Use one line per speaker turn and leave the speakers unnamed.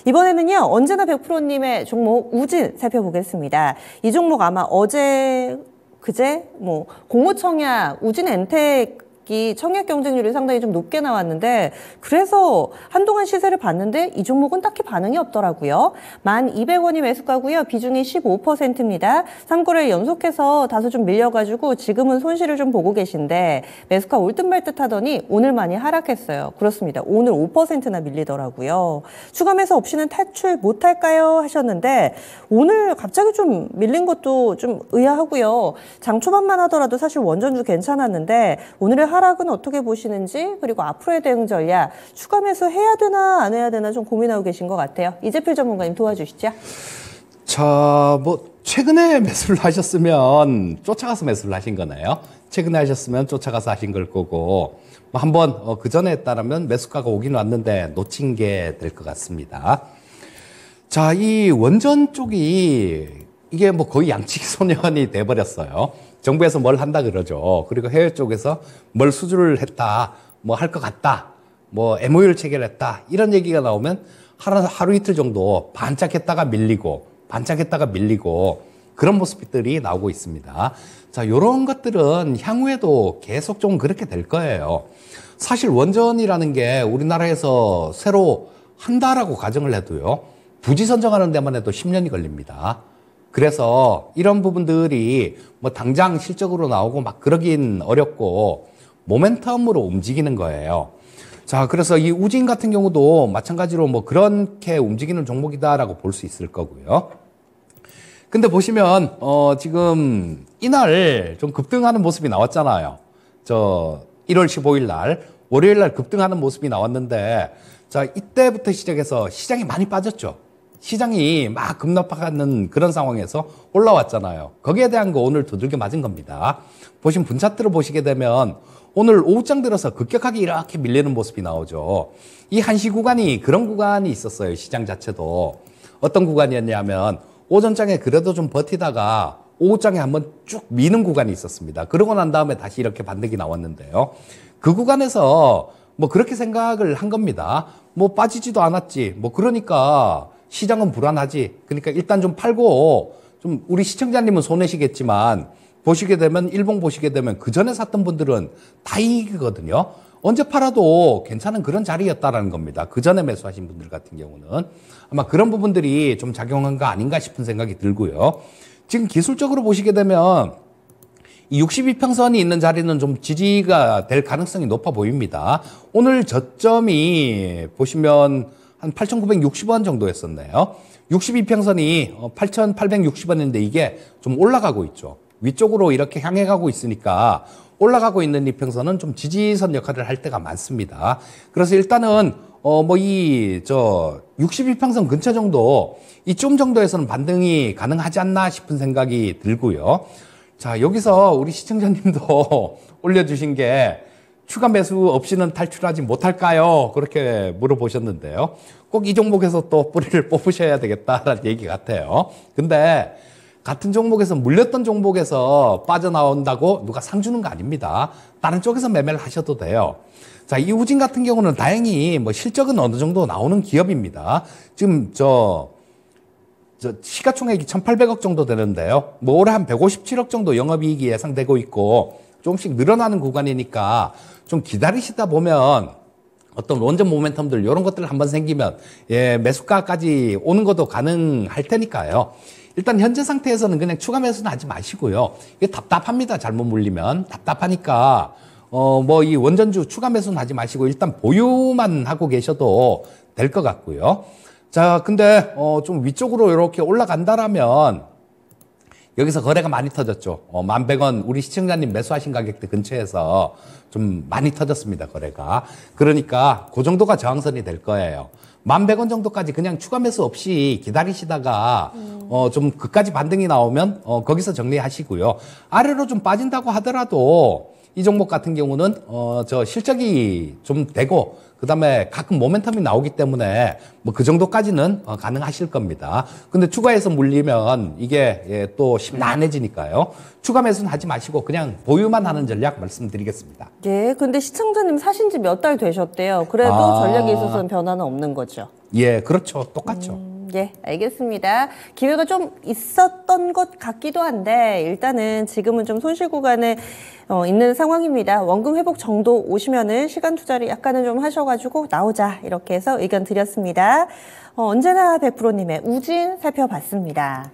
이번에는요, 언제나 100%님의 종목 우진 살펴보겠습니다. 이 종목 아마 그제 공호청약, 우진 엔텍 청약 경쟁률이 상당히 좀 높게 나왔는데, 그래서 한동안 시세를 봤는데 이 종목은 딱히 반응이 없더라고요. 1,200원이 매수가고요. 비중이 15%입니다. 3거래일 연속해서 다소 좀 밀려가지고 지금은 손실을 좀 보고 계신데, 매수가 올 듯 말 듯 하더니 오늘 많이 하락했어요. 그렇습니다. 오늘 5%나 밀리더라고요. 추가 매수 없이는 탈출 못할까요? 하셨는데, 오늘 갑자기 좀 밀린 것도 좀 의아하고요. 장 초반만 하더라도 사실 원전주 괜찮았는데, 오늘의 하락은 어떻게 보시는지, 그리고 앞으로의 대응 전략, 추가 매수 해야 되나 안 해야 되나 좀 고민하고 계신 것 같아요. 이재필 전문가님 도와주시죠.
자, 최근에 매수를 하셨으면 쫓아가서 매수를 하신 거네요. 최근에 하셨으면 쫓아가서 하신 걸 거고, 한번 그 전에 따르면 매수가가 오긴 왔는데 놓친 게 될 것 같습니다. 자, 이 원전 쪽이 이게 거의 양치기 소년이 돼버렸어요. 정부에서 뭘 한다 그러죠. 그리고 해외 쪽에서 뭘 수주를 했다, 할 것 같다, MOU를 체결했다, 이런 얘기가 나오면 하루 이틀 정도 반짝했다가 밀리고 그런 모습들이 나오고 있습니다. 자, 요런 것들은 향후에도 계속 좀 그렇게 될 거예요. 사실 원전이라는 게 우리나라에서 새로 한다라고 가정을 해도요, 부지 선정하는 데만 해도 10년이 걸립니다. 그래서 이런 부분들이 당장 실적으로 나오고 그러긴 어렵고 모멘텀으로 움직이는 거예요. 자, 그래서 이 우진 같은 경우도 마찬가지로 그렇게 움직이는 종목이다라고 볼 수 있을 거고요. 근데 보시면 지금 이날 좀 급등하는 모습이 나왔잖아요. 1월 15일 날 월요일 날 급등하는 모습이 나왔는데, 자, 이때부터 시작해서 시장이 많이 빠졌죠. 시장이 막 급락하는 그런 상황에서 올라왔잖아요. 거기에 대한 거 오늘 두들겨 맞은 겁니다. 보신 분차트를 보시게 되면 오늘 오후장 들어서 급격하게 이렇게 밀리는 모습이 나오죠. 이 한시 구간이 그런 구간이 있었어요. 시장 자체도. 어떤 구간이었냐면 오전장에 그래도 좀 버티다가 오후장에 한번 쭉 미는 구간이 있었습니다. 그러고 난 다음에 다시 이렇게 반등이 나왔는데요. 그 구간에서 그렇게 생각을 한 겁니다. 빠지지도 않았지. 그러니까 시장은 불안하지. 그러니까 일단 좀 팔고, 좀 우리 시청자님은 손해시겠지만 보시게 되면, 일봉 보시게 되면 그 전에 샀던 분들은 다 이익이거든요. 언제 팔아도 괜찮은 그런 자리였다라는 겁니다. 그 전에 매수하신 분들 같은 경우는 아마 그런 부분들이 좀 작용한 거 아닌가 싶은 생각이 들고요. 지금 기술적으로 보시게 되면 이 62평선이 있는 자리는 좀 지지가 될 가능성이 높아 보입니다. 오늘 저점이 보시면 한 8,960원 정도였었네요. 62평선이 8,860원인데 이게 좀 올라가고 있죠. 위쪽으로 이렇게 향해 가고 있으니까 올라가고 있는 이 평선은 좀 지지선 역할을 할 때가 많습니다. 그래서 일단은 62평선 근처 정도, 이쯤 정도에서는 반등이 가능하지 않나 싶은 생각이 들고요. 자, 여기서 우리 시청자님도 올려주신 게 추가 매수 없이는 탈출하지 못할까요? 그렇게 물어보셨는데요. 꼭 이 종목에서 또 뿌리를 뽑으셔야 되겠다라는 얘기 같아요. 근데 같은 종목에서 물렸던 종목에서 빠져나온다고 누가 상 주는 거 아닙니다. 다른 쪽에서 매매를 하셔도 돼요. 자, 이 우진 같은 경우는 다행히 실적은 어느 정도 나오는 기업입니다. 지금 시가총액이 1,800억 정도 되는데요. 올해 한 157억 정도 영업이익이 예상되고 있고 조금씩 늘어나는 구간이니까 좀 기다리시다 보면 어떤 원전 모멘텀들 이런 것들 한번 생기면 매수가까지 오는 것도 가능할 테니까요. 일단 현재 상태에서는 그냥 추가 매수는 하지 마시고요. 이게 답답합니다. 잘못 물리면 답답하니까 이 원전주 추가 매수는 하지 마시고 일단 보유만 하고 계셔도 될 것 같고요. 자, 근데 좀 위쪽으로 이렇게 올라간다라면 여기서 거래가 많이 터졌죠. 11,100원 우리 시청자님 매수하신 가격대 근처에서 좀 많이 터졌습니다. 거래가. 그러니까 그 정도가 저항선이 될 거예요. 11,100원 정도까지 그냥 추가 매수 없이 기다리시다가 좀 그까지 반등이 나오면 거기서 정리하시고요. 아래로 좀 빠진다고 하더라도 이 종목 같은 경우는 저 실적이 좀 되고 그다음에 가끔 모멘텀이 나오기 때문에 뭐 그 정도까지는 가능하실 겁니다. 근데 추가해서 물리면 이게 예, 또 심란해지니까요. 추가 매수는 하지 마시고 그냥 보유만 하는 전략 말씀드리겠습니다.
예, 근데 시청자님 사신 지 몇 달 되셨대요. 그래도 전략에 있어서는 변화는 없는 거죠.
예, 그렇죠. 똑같죠.
예, 알겠습니다. 기회가 좀 있었던 것 같기도 한데 일단은 지금은 좀 손실 구간에 있는 상황입니다. 원금 회복 정도 오시면은 시간 투자를 약간은 좀 하셔가지고 나오자 이렇게 해서 의견 드렸습니다. 언제나 100%님의 우진 살펴봤습니다.